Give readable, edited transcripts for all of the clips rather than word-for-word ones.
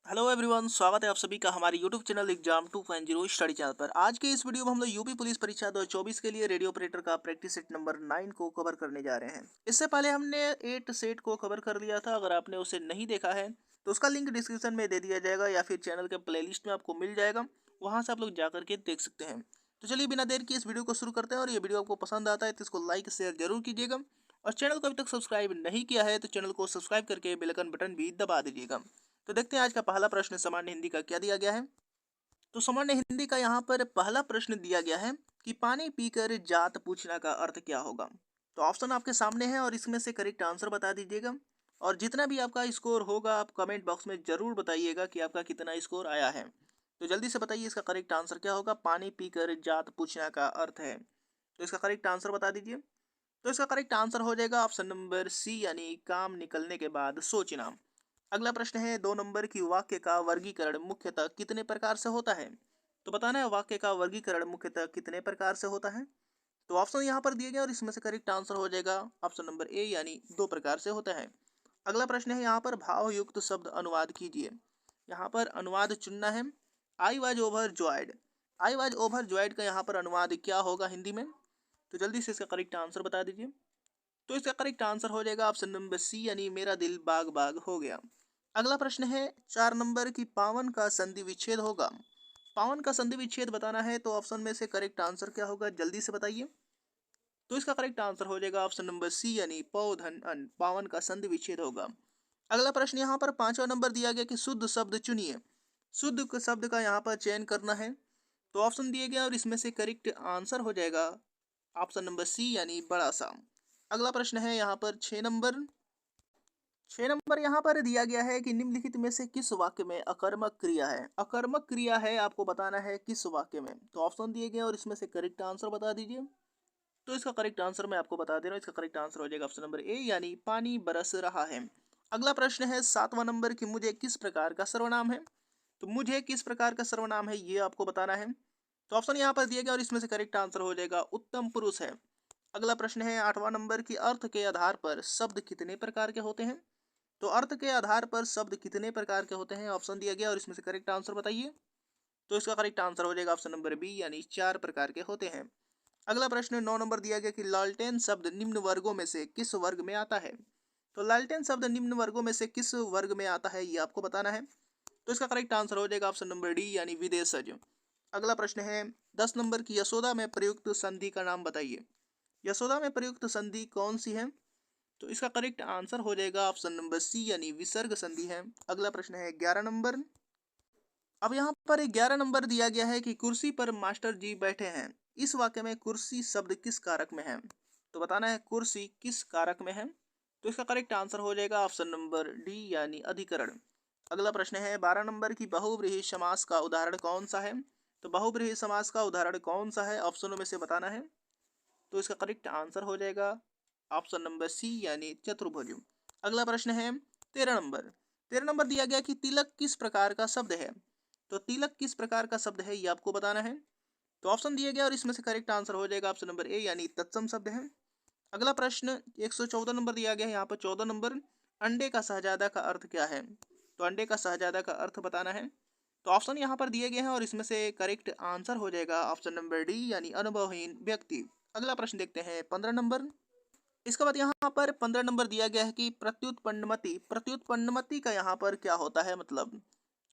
Hello everyone, स्वागत है आप सभी का हमारे YouTube channel exam 2.0 study channel पर। आज के इस वीडियो में हम लोग यूपी पुलिस परीक्षा 2024 के लिए रेडियो ऑपरेटर का प्रैक्टिस सेट नंबर 9 को कवर करने जा रहे हैं। इससे पहले हमने 8 सेट को कवर कर लिया था। अगर आपने उसे नहीं देखा है तो उसका लिंक डिस्क्रिप्शन में दे दिया जाएगा या फिर चैनल के प्लेलिस्ट में आपको मिल जाएगा, वहाँ से आप लोग जा करके देख सकते हैं। तो चलिए बिना देर की इस वीडियो को शुरू करते हैं। और ये वीडियो आपको पसंद आता है तो इसको लाइक शेयर जरूर कीजिएगा, और चैनल को अभी तक सब्सक्राइब नहीं किया है तो चैनल को सब्सक्राइब करके बेल आइकन बटन भी दबा दीजिएगा। तो देखते हैं आज का पहला प्रश्न सामान्य हिंदी का क्या दिया गया है। तो सामान्य हिंदी का यहाँ पर पहला प्रश्न दिया गया है कि पानी पीकर जात पूछना का अर्थ क्या होगा। तो ऑप्शन आपके सामने है और इसमें से करेक्ट आंसर बता दीजिएगा। और जितना भी आपका स्कोर होगा आप कमेंट बॉक्स में जरूर बताइएगा कि आपका कितना स्कोर आया है। तो जल्दी से बताइए इसका करेक्ट आंसर क्या होगा। पानी पीकर जात पूछना का अर्थ है, तो इसका करेक्ट आंसर बता दीजिए। तो इसका करेक्ट आंसर हो जाएगा ऑप्शन नंबर सी, यानी काम निकलने के बाद सोचना। अगला प्रश्न है 2 नंबर की वाक्य का वर्गीकरण मुख्यतः कितने प्रकार से होता है। तो बताना है वाक्य का वर्गीकरण मुख्यतः कितने प्रकार से होता है। तो ऑप्शन यहाँ पर दिए गए और इसमें से करेक्ट आंसर हो जाएगा ऑप्शन नंबर ए, यानी 2 प्रकार से होता है। अगला प्रश्न है यहाँ पर भाव युक्त शब्द अनुवाद कीजिए। यहाँ पर अनुवाद चुनना है। I was over joyed, I was over joyed का यहाँ पर अनुवाद क्या होगा हिंदी में। तो जल्दी से इसका करेक्ट आंसर बता दीजिए। तो इसका करेक्ट आंसर हो जाएगा ऑप्शन नंबर सी, यानी मेरा दिल बाग बाग हो गया। अगला प्रश्न है 4 नंबर की पावन का संधि विच्छेद होगा। पावन का संधि विच्छेद बताना है तो ऑप्शन में से करेक्ट आंसर क्या होगा जल्दी से बताइए। तो इसका करेक्ट आंसर हो जाएगा ऑप्शन नंबर सी, यानी पौधन अन पावन का संधि विच्छेद होगा। अगला प्रश्न यहाँ पर 5वां नंबर दिया गया कि शुद्ध शब्द चुनिए। शुद्ध शब्द का यहाँ पर चयन करना है। तो ऑप्शन दिए गया और इसमें से करेक्ट आंसर हो जाएगा ऑप्शन नंबर सी, यानी बड़ा सा। अगला प्रश्न है यहाँ पर 6 नंबर। 6 नंबर यहाँ पर दिया गया है कि निम्नलिखित में से किस वाक्य में अकर्मक क्रिया है। अकर्मक क्रिया है, आपको बताना है किस वाक्य में। तो ऑप्शन दिए गए और इसमें से करेक्ट आंसर बता दीजिए। तो इसका करेक्ट आंसर मैं आपको बता दे रहा हूँ। इसका करेक्ट आंसर हो जाएगा ऑप्शन नंबर ए, यानी पानी बरस रहा है। अगला प्रश्न है 7वां नंबर की मुझे किस प्रकार का सर्वनाम है। तो मुझे किस प्रकार का सर्वनाम है ये आपको बताना है। तो ऑप्शन यहाँ पर दिए गए और इसमें से करेक्ट आंसर हो जाएगा उत्तम पुरुष है। अगला प्रश्न है 8वां नंबर की अर्थ के आधार पर शब्द कितने प्रकार के होते हैं। तो अर्थ के आधार पर शब्द कितने प्रकार के होते हैं ऑप्शन दिया गया और इसमें से करेक्ट आंसर बताइए। तो इसका करेक्ट आंसर हो जाएगा ऑप्शन नंबर बी, यानी 4 प्रकार के होते हैं। अगला प्रश्न 9 नंबर दिया गया कि लालटेन शब्द निम्न वर्गों में से किस वर्ग में आता है। तो लालटेन शब्द निम्न वर्गों में से किस वर्ग में आता है ये आपको बताना है। तो इसका करेक्ट आंसर हो जाएगा ऑप्शन नंबर डी, यानी विदेशज। अगला प्रश्न है 10 नंबर की यशोदा में प्रयुक्त संधि का नाम बताइए। यशोदा में प्रयुक्त संधि कौन सी है। तो इसका करेक्ट आंसर हो जाएगा ऑप्शन नंबर सी, यानी विसर्ग संधि है। अगला प्रश्न है 11 नंबर। अब यहाँ पर 11 नंबर दिया गया है कि कुर्सी पर मास्टर जी बैठे हैं। इस वाक्य में कुर्सी शब्द किस कारक में है। तो बताना है कुर्सी किस कारक में है। तो इसका करेक्ट आंसर हो जाएगा ऑप्शन नंबर डी, यानी अधिकरण। अगला प्रश्न है 12 नंबर की बहुव्रीहि समास का उदाहरण कौन सा है। तो बहुव्रीहि समास का उदाहरण कौन सा है ऑप्शनों में से बताना है। तो इसका करेक्ट आंसर हो जाएगा ऑप्शन नंबर सी, यानी चतुर्भुज। अगला प्रश्न है 13 नंबर। 13 नंबर दिया गया कि तिलक किस प्रकार का शब्द है। तो तिलक किस प्रकार का शब्द है ये आपको बताना है। तो ऑप्शन दिए गया और इसमें से करेक्ट आंसर हो जाएगा ऑप्शन नंबर ए, यानी तत्सम शब्द है। अगला प्रश्न 114 नंबर दिया गया है। यहाँ पर 14 नंबर, अंडे का शहजादा का अर्थ क्या है। तो अंडे का शहजादा का अर्थ बताना है। तो ऑप्शन यहाँ पर दिए गए हैं और इसमें से करेक्ट आंसर हो जाएगा ऑप्शन नंबर डी, यानी अनुभवहीन व्यक्ति। अगला प्रश्न देखते हैं 15 नंबर। इसके बाद यहाँ पर 15 नंबर दिया गया है कि प्रत्युत्पन्नमति, प्रत्युत्पन्नमति का यहाँ पर क्या होता है मतलब।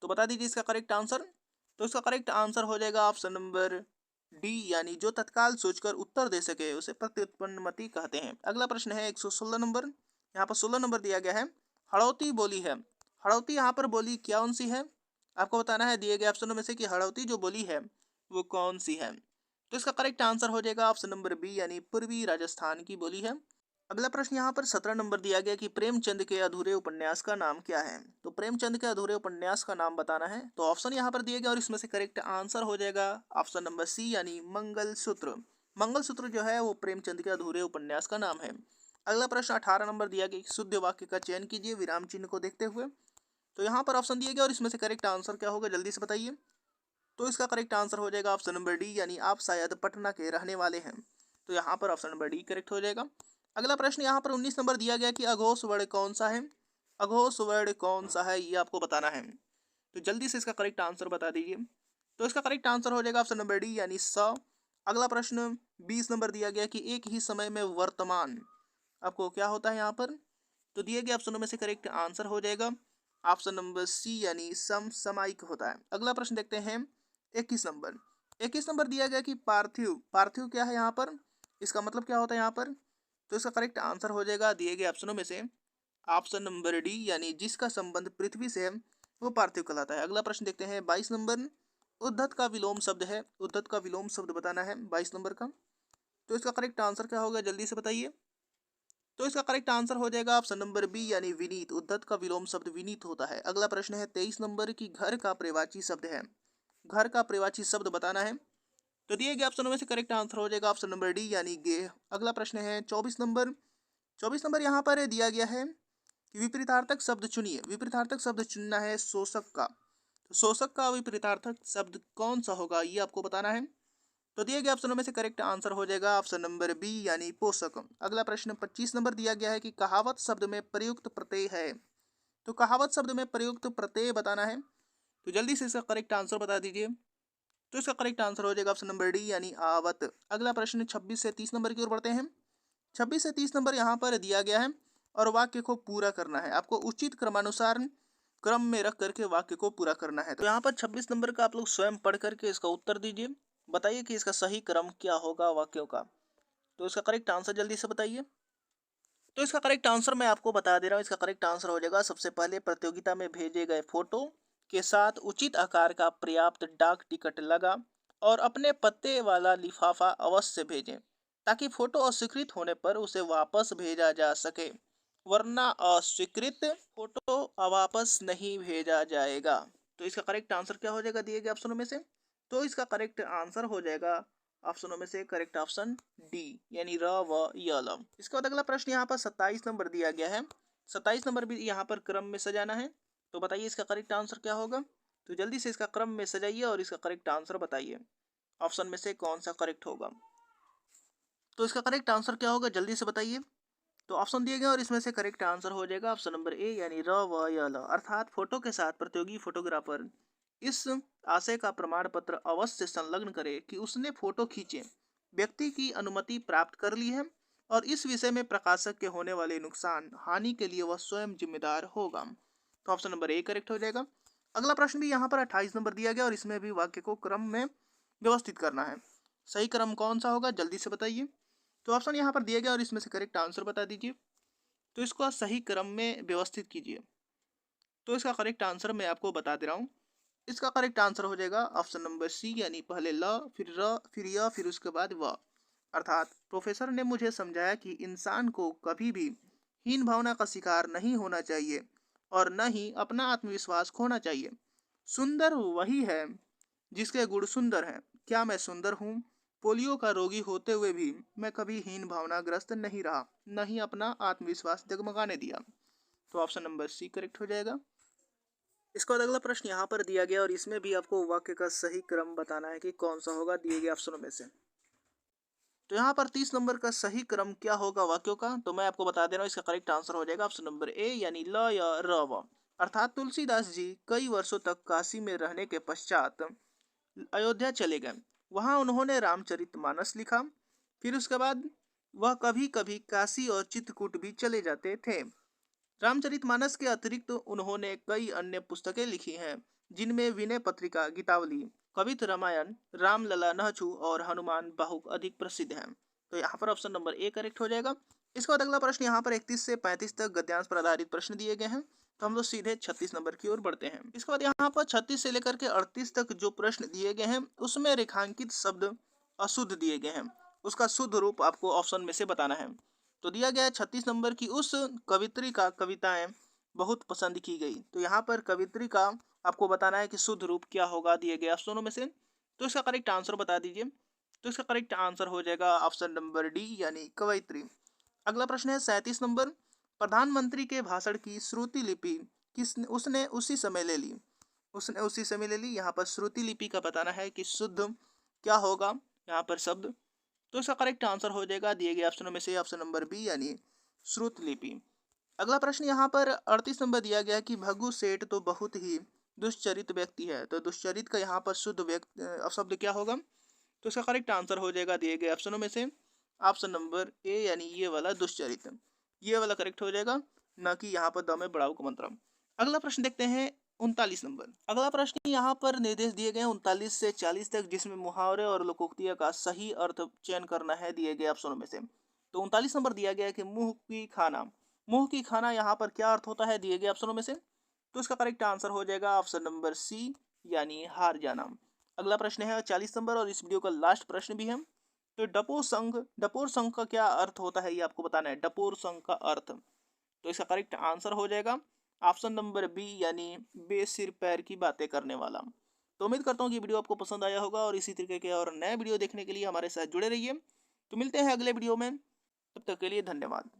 तो बता दीजिए इसका करेक्ट आंसर। तो इसका करेक्ट आंसर हो जाएगा ऑप्शन नंबर डी, यानी जो तत्काल सोचकर उत्तर दे सके उसे प्रत्युत्पन्नमति कहते हैं। अगला प्रश्न है 116 नंबर। यहाँ पर 16 नंबर दिया गया है हड़ौती बोली है। हड़ौती यहाँ पर बोली कौन सी है आपको बताना है दिए गए ऑप्शनों में से कि हड़ौती जो बोली है वो कौन सी है। तो इसका करेक्ट आंसर हो जाएगा ऑप्शन नंबर बी, यानी पूर्वी राजस्थान की बोली है। अगला प्रश्न यहाँ पर 17 नंबर दिया गया कि प्रेमचंद के अधूरे उपन्यास का नाम क्या है। तो प्रेमचंद के अधूरे उपन्यास का नाम बताना है। तो ऑप्शन यहाँ पर दिए गए और इसमें से करेक्ट आंसर हो जाएगा ऑप्शन नंबर सी, यानी मंगलसूत्र। मंगलसूत्र जो है वो प्रेमचंद के अधूरे उपन्यास का नाम है। अगला प्रश्न 18 नंबर दिया गया कि शुद्ध वाक्य का चयन कीजिए विराम चिन्ह को देखते हुए। तो यहाँ पर ऑप्शन दिए गए और इसमें से करेक्ट आंसर क्या होगा जल्दी से बताइए। तो इसका करेक्ट आंसर हो जाएगा ऑप्शन नंबर डी, यानी आप शायद पटना के रहने वाले हैं। तो यहाँ पर ऑप्शन नंबर डी करेक्ट हो जाएगा। अगला प्रश्न यहाँ पर 19 नंबर दिया गया कि अघोष वर्ण कौन सा है। अघोष वर्ण कौन सा है ये आपको बताना है। तो जल्दी से इसका करेक्ट आंसर बता दीजिए। तो इसका करेक्ट आंसर हो जाएगा ऑप्शन नंबर डी यानी 100। अगला प्रश्न 20 नंबर दिया गया कि एक ही समय में वर्तमान आपको क्या होता है यहाँ पर। तो दिए गए ऑप्शनों में से करेक्ट आंसर हो जाएगा ऑप्शन नंबर सी यानी समसामयिक होता है। अगला प्रश्न देखते हैं 21 नंबर। 21 नंबर दिया गया कि पार्थिव, पार्थिव क्या है यहाँ पर, इसका मतलब क्या होता है यहाँ पर। तो इसका करेक्ट आंसर हो जाएगा दिए गए ऑप्शनों में से ऑप्शन नंबर डी यानी जिसका संबंध पृथ्वी से है वो पार्थिव कहलाता है। अगला प्रश्न देखते हैं 22 नंबर। उद्धत का विलोम शब्द है, उद्धत का विलोम शब्द बताना है 22 नंबर का। तो इसका करेक्ट आंसर क्या होगा जल्दी से बताइए। तो इसका करेक्ट आंसर हो जाएगा ऑप्शन नंबर बी यानी विनीत। उद्धत का विलोम शब्द विनीत होता है। अगला प्रश्न है 23 नंबर की घर का पर्यायवाची शब्द है, घर का पर्यायवाची शब्द बताना है। तो दिए गए ऑप्शनों में से करेक्ट आंसर हो जाएगा ऑप्शन नंबर डी यानी गेह। अगला प्रश्न है 24 नंबर। 24 नंबर यहाँ पर दिया गया है कि विपरीतार्थक शब्द चुनिए। विपरीतार्थक शब्द चुनना है शोषक का। तो शोषक का विपरीतार्थक शब्द कौन सा होगा ये आपको बताना है। तो दिए गए ऑप्शनों में से करेक्ट आंसर हो जाएगा ऑप्शन नंबर बी यानी पोषक। अगला प्रश्न 25 नंबर दिया गया है कि कहावत शब्द में प्रयुक्त प्रत्यय है। तो कहावत शब्द में प्रयुक्त प्रत्यय बताना है। तो जल्दी से इसका करेक्ट आंसर बता दीजिए। तो इसका करेक्ट आंसर हो जाएगा ऑप्शन नंबर डी यानी आवत। अगला प्रश्न 26 से 30 नंबर की ओर बढ़ते हैं। 26 से 30 नंबर यहाँ पर दिया गया है और वाक्य को पूरा करना है। आपको उचित क्रमानुसार क्रम में रख करके वाक्य को पूरा करना है। तो यहाँ पर 26 नंबर का आप लोग स्वयं पढ़ करके इसका उत्तर दीजिए। बताइए कि इसका सही क्रम क्या होगा वाक्यों का। तो इसका करेक्ट आंसर जल्दी से बताइए। तो इसका करेक्ट आंसर मैं आपको बता दे रहा हूँ। इसका करेक्ट आंसर हो जाएगा सबसे पहले प्रतियोगिता में भेजे गए फोटो के साथ उचित आकार का पर्याप्त डाक टिकट लगा और अपने पत्ते वाला लिफाफा अवश्य भेजें ताकि फोटो अस्वीकृत होने पर उसे वापस भेजा जा सके, वरना अस्वीकृत फोटो वापस नहीं भेजा जाएगा। तो इसका करेक्ट आंसर क्या हो जाएगा दिए गए ऑप्शनों में से। तो इसका करेक्ट आंसर हो जाएगा ऑप्शनों में से करेक्ट ऑप्शन डी यानी र व य ल। इसके बाद अगला प्रश्न यहाँ पर 27 नंबर दिया गया है। 27 नंबर भी यहाँ पर क्रम में सजाना है। तो बताइए इसका करेक्ट आंसर क्या होगा। तो जल्दी से इसका क्रम में सजाइए और इसका करेक्ट आंसर बताइए ऑप्शन में से कौन सा करेक्ट होगा। तो इसका करेक्ट आंसर क्या होगा जल्दी से बताइए। तो ऑप्शन दिए गए और इसमें से करेक्ट आंसर हो जाएगा ऑप्शन नंबर ए यानी र व य ल। अर्थात फोटो के साथ प्रतियोगी फोटोग्राफर इस आशय का प्रमाण पत्र अवश्य संलग्न करे कि उसने फोटो खींचे व्यक्ति की अनुमति प्राप्त कर ली है और इस विषय में प्रकाशक के होने वाले नुकसान हानि के लिए वह स्वयं जिम्मेदार होगा। तो ऑप्शन नंबर ए करेक्ट हो जाएगा। अगला प्रश्न भी यहाँ पर 28 नंबर दिया गया और इसमें भी वाक्य को क्रम में व्यवस्थित करना है। सही क्रम कौन सा होगा जल्दी से बताइए। तो ऑप्शन यहाँ पर दिया गया और इसमें से करेक्ट आंसर बता दीजिए। तो इसको सही क्रम में व्यवस्थित कीजिए। तो इसका करेक्ट आंसर मैं आपको बता दे रहा हूँ। इसका करेक्ट आंसर हो जाएगा ऑप्शन नंबर सी यानी पहले ल फिर र फिर य फिर उसके बाद व। अर्थात प्रोफेसर ने मुझे समझाया कि इंसान को कभी भी हीन भावना का शिकार नहीं होना चाहिए और न ही अपना आत्मविश्वास खोना चाहिए। सुंदर वही है जिसके गुण सुंदर हैं। क्या मैं सुंदर हूँ? पोलियो का रोगी होते हुए भी मैं कभी हीन भावनाग्रस्त नहीं रहा, न ही अपना आत्मविश्वास डगमगाने दिया। तो ऑप्शन नंबर सी करेक्ट हो जाएगा। इसके बाद अगला प्रश्न यहाँ पर दिया गया और इसमें भी आपको वाक्य का सही क्रम बताना है कि कौन सा होगा दिए गए ऑप्शनों में से। तो यहाँ पर 30 नंबर का सही क्रम क्या होगा वाक्यों का, तो मैं आपको बता दे रहा हूँ। इसका करेक्ट आंसर हो जाएगा ऑप्शन नंबर ए यानी ल या र व। अर्थात तुलसीदास जी कई वर्षों तक काशी में रहने के पश्चात अयोध्या चले गए। वहाँ उन्होंने रामचरितमानस लिखा। फिर उसके बाद वह कभी कभी काशी और चित्रकूट भी चले जाते थे। रामचरितमानस के अतिरिक्त उन्होंने कई अन्य पुस्तकें लिखी हैं जिनमें विनय पत्रिका, गीतावली, कवित रामायण, रामलला, नहचू और हनुमान बाहुक अधिक प्रसिद्ध हैं। तो यहाँ पर ऑप्शन नंबर ए करेक्ट हो जाएगा। इसके बाद अगला प्रश्न यहाँ पर 31 से 35 तक गद्यांश पर आधारित प्रश्न दिए गए हैं। तो हम लोग सीधे 36 नंबर की ओर बढ़ते हैं। इसके बाद यहाँ पर 36 से लेकर के 38 तक जो प्रश्न दिए गए हैं उसमें रेखांकित शब्द अशुद्ध दिए गए हैं। उसका शुद्ध रूप आपको ऑप्शन में से बताना है। तो दिया गया है 36 नंबर की उस कवित्री का कविताएं बहुत पसंद की गई। तो यहाँ पर कवित्री का आपको बताना है कि शुद्ध रूप क्या होगा दिए गए ऑप्शनों में से। तो इसका करेक्ट आंसर बता दीजिए। तो इसका करेक्ट आंसर हो जाएगा ऑप्शन नंबर डी यानी कवयित्री। अगला प्रश्न है 37 नंबर। प्रधानमंत्री के भाषण की श्रुति लिपि उसने उसी समय ले ली। उसने उसी समय ले ली। यहाँ पर श्रुति लिपि का बताना है कि शुद्ध क्या होगा यहाँ पर शब्द। तो इसका करेक्ट आंसर हो जाएगा दिए गए ऑप्शनों में से ऑप्शन नंबर बी यानी श्रुत लिपि। अगला प्रश्न यहाँ पर 38 नंबर दिया गया कि भग्गू सेठ तो बहुत ही दुष्चरित व्यक्ति है। तो दुष्चरित का यहाँ पर शुद्ध व्यक्ति शब्द क्या होगा? तो इसका करेक्ट आंसर हो जाएगा दिए गए ऑप्शनों में से ऑप्शन नंबर ए, यानी ये वाला दुष्चरित। ये वाला करेक्ट हो जाएगा, ना कि यहाँ पर द में बड़ाऊ का मंत्रम। अगला प्रश्न देखते हैं 39 नंबर। अगला प्रश्न यहाँ पर निर्देश दिए गए 39 से 40 तक, जिसमें मुहावरे और लोकोक्तियों का सही अर्थ चयन करना है दिए गए ऑप्शनों में से। तो 39 नंबर दिया गया है कि मुंह की खाना। मुंह की खाना यहाँ पर क्या अर्थ होता है दिए गए ऑप्शनों में से? तो इसका करेक्ट आंसर हो जाएगा ऑप्शन नंबर सी, यानी हार जाना। अगला प्रश्न है 40 नंबर और इस वीडियो का लास्ट प्रश्न भी है। तो डपोर संघ का क्या अर्थ होता है ये आपको बताना है। डपोर संघ का अर्थ, तो इसका करेक्ट आंसर हो जाएगा ऑप्शन नंबर बी, यानी बेसिर पैर की बातें करने वाला। तो उम्मीद करता हूँ कि वीडियो आपको पसंद आया होगा और इसी तरीके के और नए वीडियो देखने के लिए हमारे साथ जुड़े रहिए। तो मिलते हैं अगले वीडियो में, तब तक के लिए धन्यवाद।